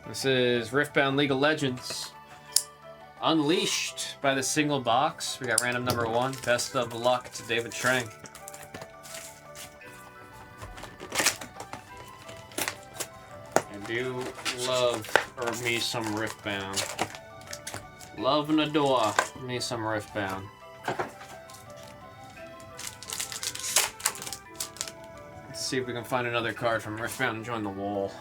This is Riftbound League of Legends. Unleashed by the single box. We got random number 1. Best of luck to David Trang. I do love me some Riftbound. Love and adore me some Riftbound. Let's see if we can find another card from Riftbound and join the wall.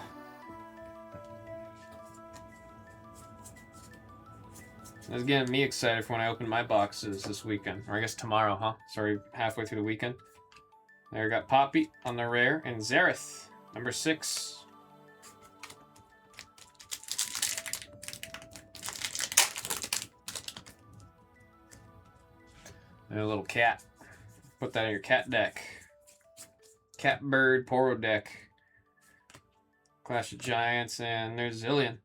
That's getting me excited for when I open my boxes this weekend. Or I guess tomorrow, huh? Sorry, halfway through the weekend. There we got Poppy on the rare and Zareth, number 6. And a little cat. Put that in your cat deck. Cat Bird Poro deck. Clash of Giants, and there's Zillion.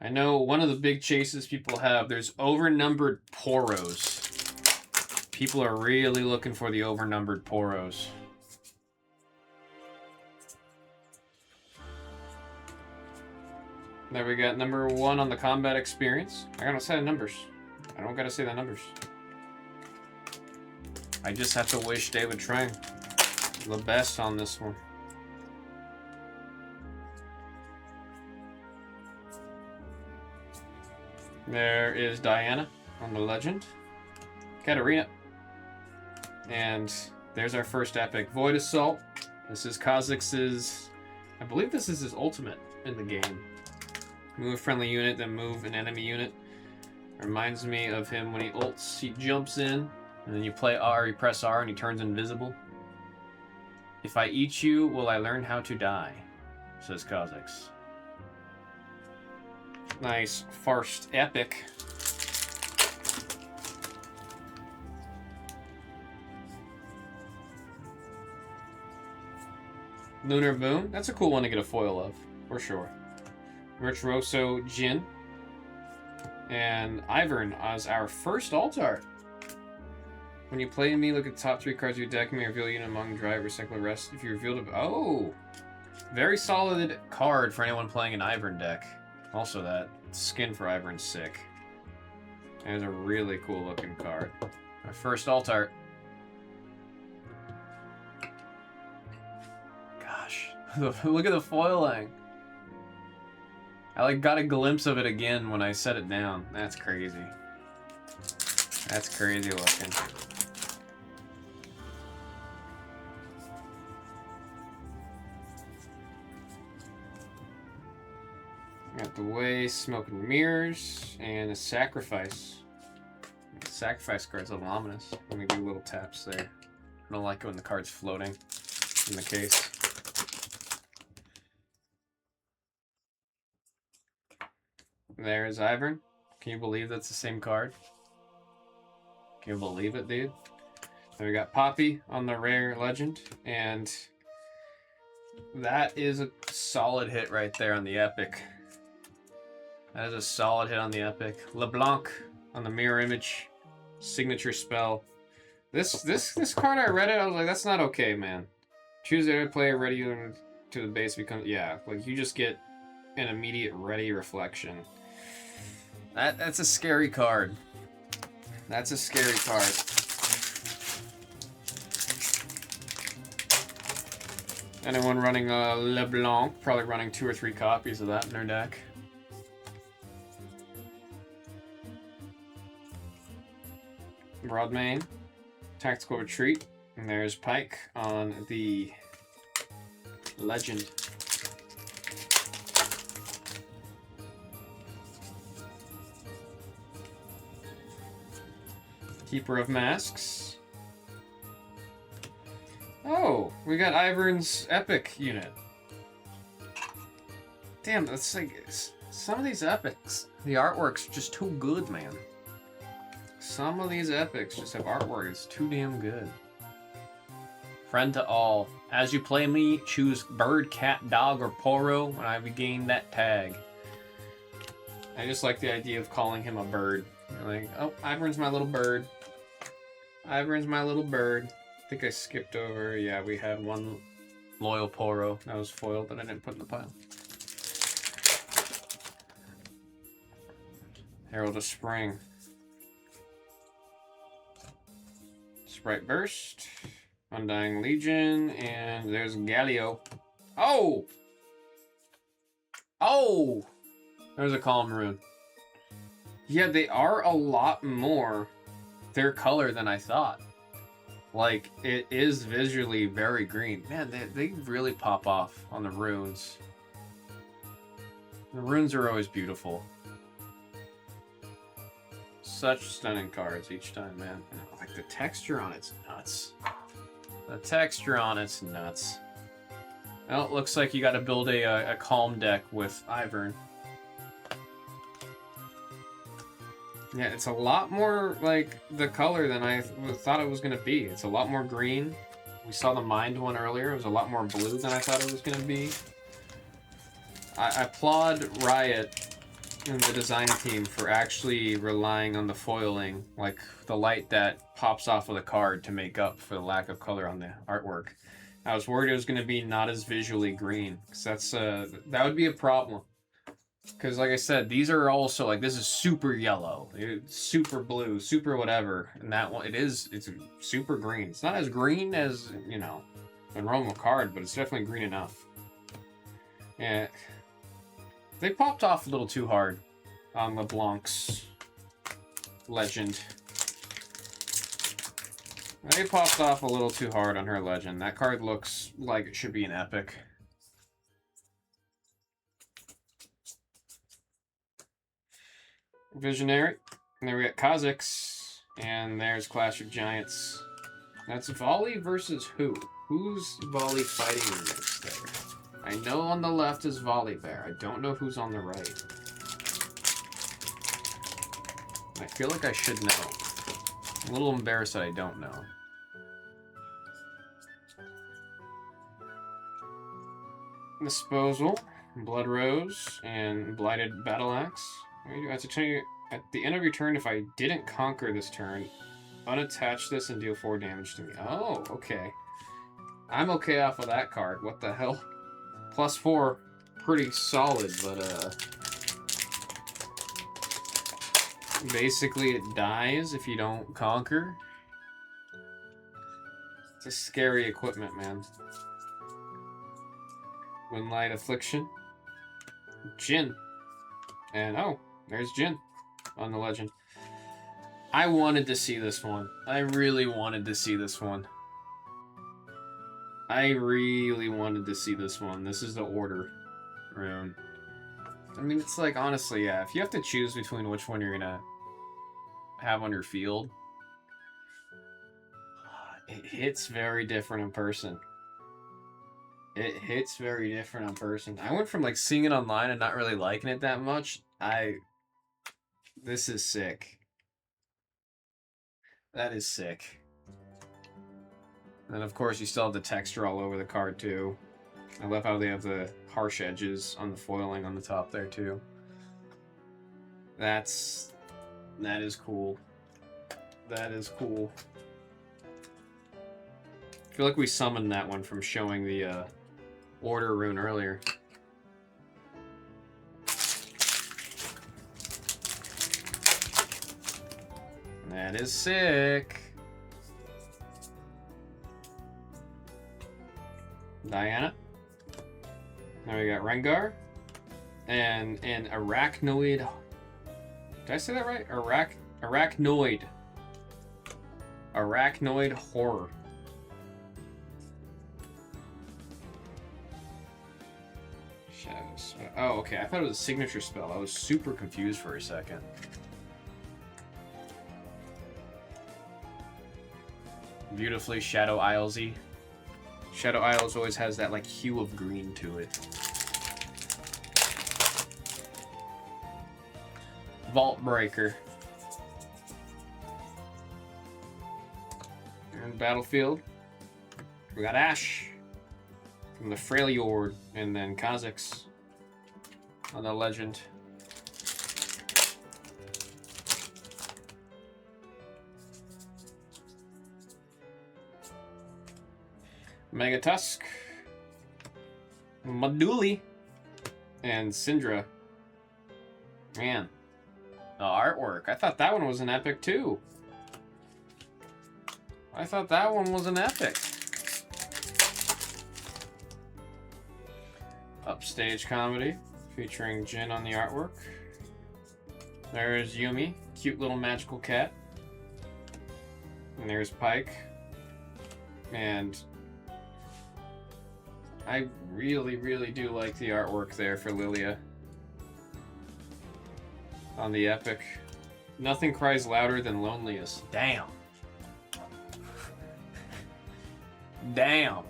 I know one of the big chases people have, there's overnumbered Poros. People are really looking for the overnumbered Poros. There we got number 1 on the combat experience. I gotta say the numbers. I don't gotta say the numbers. I just have to wish David Trang the best on this one. There is Diana on the legend. Katarina. And there's our first epic. Void Assault. This is Kha'Zix's... I believe this is his ultimate in the game. Move a friendly unit, then move an enemy unit. Reminds me of him when he ults. He jumps in, and then you play R, you press R, and he turns invisible. If I eat you, will I learn how to die? Says Kha'Zix. Nice first epic. Lunar Boon. That's a cool one to get a foil of, for sure. Virtuoso Jin. And Ivern as our first alt art. When you play me, look at the top 3 cards of your deck. You may reveal a unit among drive, recycle the rest. If you revealed a... Oh! Very solid card for anyone playing an Ivern deck. Also, that skin for Ivern's sick. That is a really cool looking card. My first alt art. Gosh, look at the foiling. I got a glimpse of it again when I set it down. That's crazy. That's crazy looking. Got the Way, Smoke and Mirrors, and a Sacrifice. The Sacrifice card's a little ominous. Let me do little taps there. I don't like it when the card's floating in the case. There's Ivern. Can you believe that's the same card? Can you believe it, dude? Then we got Poppy on the rare legend, and that is a solid hit right there on the epic. That is a solid hit on the epic. LeBlanc on the mirror image. Signature spell. This card, I read it, I was like, that's not okay, man. Choose the other player, ready to the base becomes... Yeah, like you just get an immediate ready reflection. That's a scary card. That's a scary card. Anyone running LeBlanc, probably running 2 or 3 copies of that in their deck. Broadmain, Tactical Retreat, and there's Pike on the legend. Keeper of Masks. Oh, we got Ivern's epic unit. Damn, that's like some of these epics. The artwork's just too good, man. Some of these epics just have artwork that's too damn good. Friend to all. As you play me, choose bird, cat, dog, or Poro when I regain that tag. I just like the idea of calling him a bird. You're like, oh, Ivern's my little bird. Ivern's my little bird. I think I skipped over. Yeah, we had one loyal Poro that was foiled that I didn't put in the pile. Herald of Spring. Sprite Burst. Undying Legion. And there's Galio. Oh! Oh! There's a Calm Rune. Yeah, they are a lot more their color than I thought. Like, it is visually very green. Man, they really pop off on the runes. The runes are always beautiful. Such stunning cards each time, man. Like, the texture on it's nuts. The texture on it's nuts. Well, it looks like you got to build a calm deck with Ivern. Yeah, it's a lot more, like, the color than I thought it was going to be. It's a lot more green. We saw the Mind one earlier. It was a lot more blue than I thought it was going to be. I applaud Riot and the design team for actually relying on the foiling, like the light that pops off of the card to make up for the lack of color on the artwork. I was worried it was going to be not as visually green, because that would be a problem. Because, like I said, these are also, like, this is super yellow, super blue, super whatever. And that one, it's super green. It's not as green as, you know, a normal card, but it's definitely green enough. Yeah. They popped off a little too hard on LeBlanc's Legend. They popped off a little too hard on her Legend. That card looks like it should be an epic. Visionary. And then we got Kha'Zix. And there's Clash of Giants. That's Volley versus who? Who's Volley fighting against there? I know on the left is Volibear. I don't know who's on the right. I feel like I should know. I'm a little embarrassed that I don't know. Disposal, Blood Rose, and Blighted Battle Axe. I have to tell you, at the end of your turn, if I didn't conquer this turn, unattach this and deal 4 damage to me. Oh, okay. I'm okay off of that card. What the hell? +4, pretty solid, but basically it dies if you don't conquer. It's a scary equipment, man. Moonlight Affliction. Jin. And oh, there's Jin on the Legend. I wanted to see this one. I really wanted to see this one. I really wanted to see this one. This is the Order rune. I mean, it's like, honestly, yeah, if you have to choose between which one you're gonna have on your field, it hits very different in person. It hits very different in person. I went from, like, seeing it online and not really liking it that much. This is sick. That is sick. And of course, you still have the texture all over the card, too. I love how they have the harsh edges on the foiling on the top there, too. That is cool. That is cool. I feel like we summoned that one from showing the Order rune earlier. That is sick. Diana. Now we got Rengar. And an Arachnoid. Did I say that right? Arachnoid. Arachnoid Horror. Shadows. Oh, okay. I thought it was a signature spell. I was super confused for a second. Beautifully Shadow Isles-y. Shadow Isles always has that, like, hue of green to it. Vault Breaker. And Battlefield. We got Ash from the Freljord, and then Kha'Zix on the Legend. Mega Tusk, Maduli, and Syndra. Man, The artwork. I thought that one was an epic too. I thought that one was an epic. Upstage comedy featuring Jin on the artwork. There's Yumi, cute little magical cat. And there's Pike. And I really, really do like the artwork there for Lilia. On the epic. Nothing cries louder than loneliest. Damn. Damn.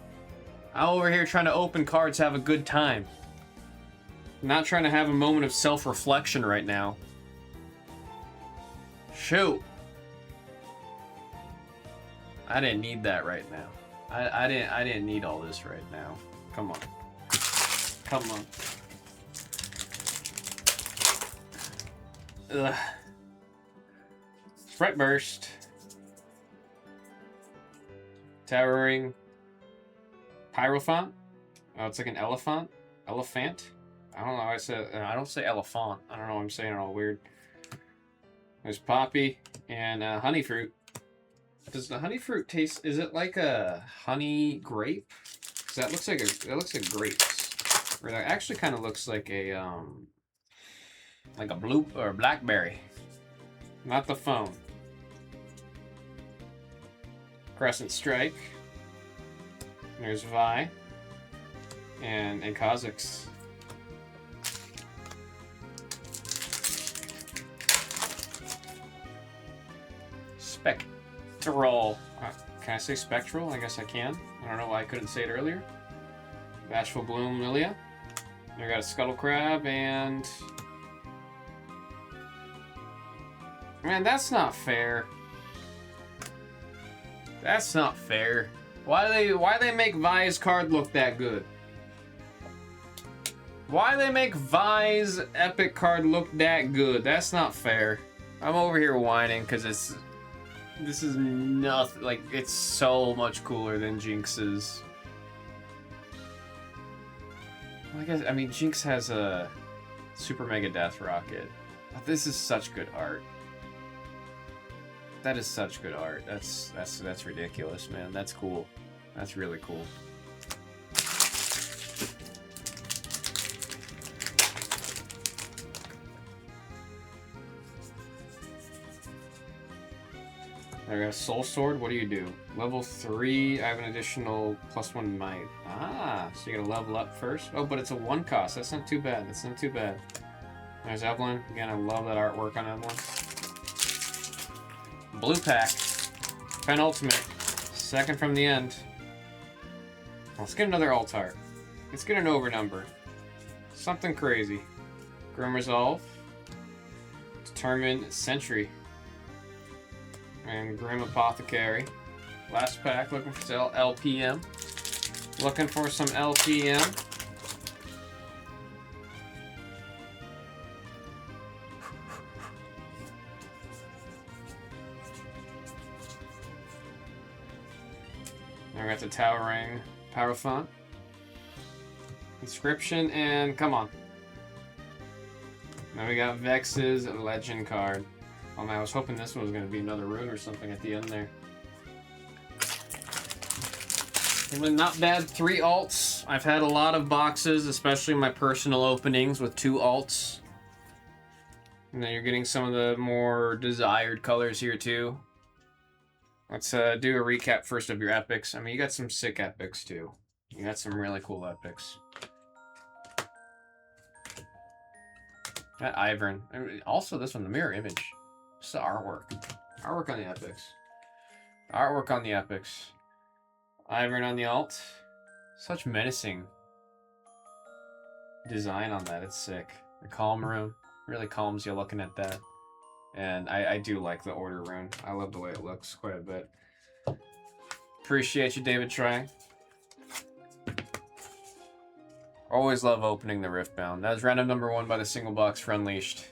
I'm over here trying to open cards, have a good time. I'm not trying to have a moment of self-reflection right now. Shoot. I didn't need that right now. I didn't need all this right now. Come on. Come on. Ugh. Fret burst. Towering Pyrophant. Oh, it's like an elephant. Elephant. I don't know. I don't say elephant. I don't know. I'm saying it all weird. There's Poppy and honey fruit. Does the honey fruit taste? Is it like a honey grape? Cause that looks like grapes. Or that actually kind of looks like a blue or blackberry. Not the phone. Crescent Strike. There's Vi. And Kha'Zix. Spectral. Can I say spectral? I guess I can. I don't know why I couldn't say it earlier. Bashful Bloom Lilia. I got a Scuttle Crab and... Man, that's not fair. That's not fair. Why they make Vi's card look that good? Why they make Vi's epic card look that good? That's not fair. I'm over here whining because this is nothing. Like, it's so much cooler than Jinx's. I mean, Jinx has a Super Mega Death Rocket. But this is such good art. That is such good art. That's ridiculous, man. That's cool. That's really cool. I got a Soul Sword. What do you do? Level 3, I have an additional +1 might. Ah, so you gotta level up first. Oh, but it's a 1 cost. That's not too bad. That's not too bad. There's Evelyn. Again, I love that artwork on Evelyn. Blue pack. Penultimate. Second from the end. Let's get another alt art. Let's get an overnumber. Something crazy. Grim Resolve. Determined Sentry. And Grim Apothecary. Last pack, looking for LPM. Looking for some LPM. Now we got the Towering Pyrophant. Inscription, and come on. Now we got Vex's Legend card. Oh man, I was hoping this one was going to be another rune or something at the end there. Not bad, 3 alts. I've had a lot of boxes, especially my personal openings with 2 alts. And then you're getting some of the more desired colors here too. Let's do a recap first of your epics. I mean, you got some sick epics too. You got some really cool epics. That Ivern. I mean, also this one, the mirror image. Just the artwork. Artwork on the epics. Artwork on the epics. Ivern on the alt. Such menacing design on that. It's sick. The calm rune really calms you looking at that. And I do like the order rune. I love the way it looks quite a bit. Appreciate you, David Trying. Always love opening the Riftbound. That was random number 1 by the single box for Unleashed.